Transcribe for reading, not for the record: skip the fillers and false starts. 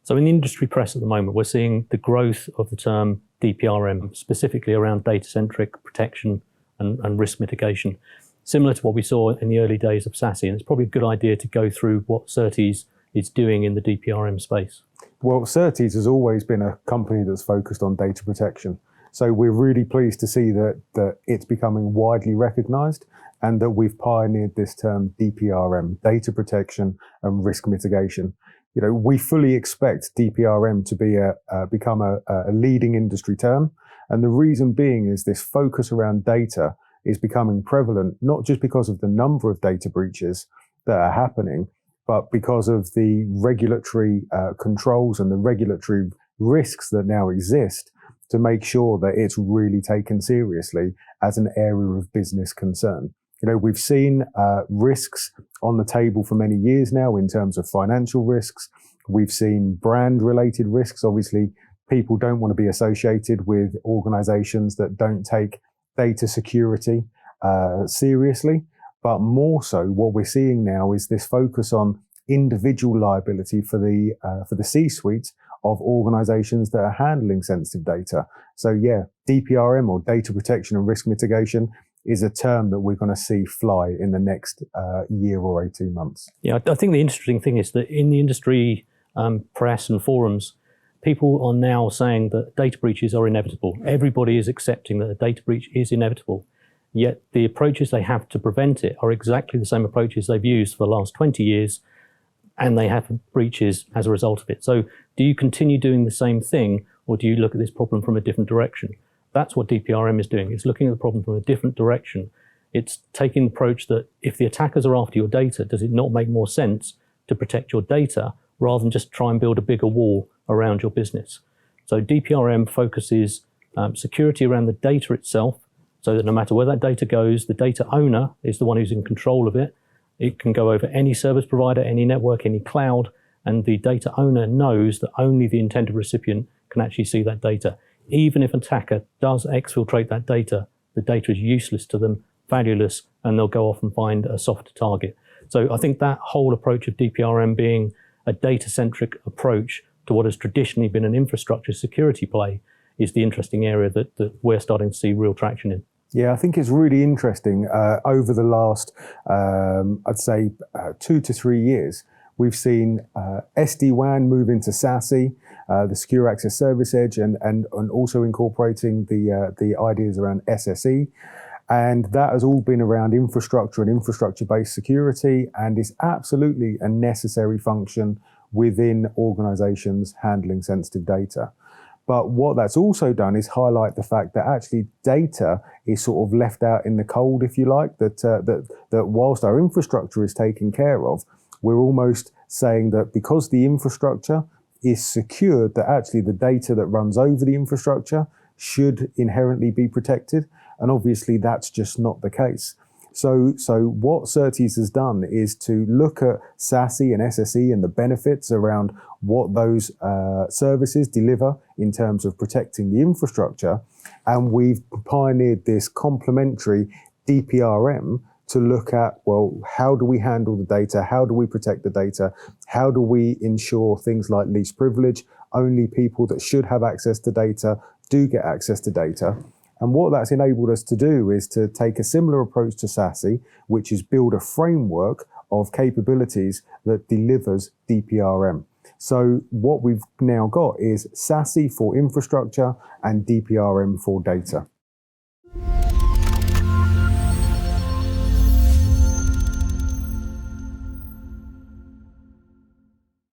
So in the industry press at the moment, we're seeing the growth of the term DPRM, specifically around data-centric protection and risk mitigation, similar to what we saw in the early days of SASE. And it's probably a good idea to go through what Certes is doing in the DPRM space. Well, Certes has always been a company that's focused on data protection. So we're really pleased to see that it's becoming widely recognised and that we've pioneered this term DPRM, data protection and risk mitigation. You know, we fully expect DPRM to be become a leading industry term. And the reason being is this focus around data is becoming prevalent, not just because of the number of data breaches that are happening, but because of the regulatory controls and the regulatory risks that now exist to make sure that it's really taken seriously as an area of business concern. You know, we've seen risks on the table for many years now in terms of financial risks. We've seen brand-related risks. Obviously, people don't want to be associated with organizations that don't take data security seriously. But more so, what we're seeing now is this focus on individual liability for the C-suite of organizations that are handling sensitive data. So yeah, DPRM, or data protection and risk mitigation, is a term that we're going to see fly in the next year or 18 months. Yeah, I think the interesting thing is that in the industry press and forums, people are now saying that data breaches are inevitable. Everybody is accepting that a data breach is inevitable. Yet the approaches they have to prevent it are exactly the same approaches they've used for the last 20 years, and they have breaches as a result of it. So do you continue doing the same thing, or do you look at this problem from a different direction? That's what DPRM is doing. It's looking at the problem from a different direction. It's taking the approach that if the attackers are after your data, does it not make more sense to protect your data rather than just try and build a bigger wall around your business? So DPRM focuses security around the data itself, so that no matter where that data goes, the data owner is the one who's in control of it. It can go over any service provider, any network, any cloud, and the data owner knows that only the intended recipient can actually see that data. Even if an attacker does exfiltrate that data, the data is useless to them, valueless, and they'll go off and find a softer target. So I think that whole approach of DPRM being a data-centric approach to what has traditionally been an infrastructure security play is the interesting area that we're starting to see real traction in. Yeah, I think it's really interesting. Over the last, I'd say, 2 to 3 years, we've seen SD-WAN move into SASE, the Secure Access Service Edge, and also incorporating the ideas around SSE. And that has all been around infrastructure and infrastructure-based security, and is absolutely a necessary function within organizations handling sensitive data. But what that's also done is highlight the fact that actually data is sort of left out in the cold, if you like, that whilst our infrastructure is taken care of, we're almost saying that because the infrastructure is secured, that actually the data that runs over the infrastructure should inherently be protected. And obviously that's just not the case. So what Certes has done is to look at SASE and SSE and the benefits around what those services deliver in terms of protecting the infrastructure. And we've pioneered this complementary DPRM to look at, well, how do we handle the data? How do we protect the data? How do we ensure things like least privilege? Only people that should have access to data do get access to data. And what that's enabled us to do is to take a similar approach to SASE, which is build a framework of capabilities that delivers DPRM. So what we've now got is SASE for infrastructure and DPRM for data.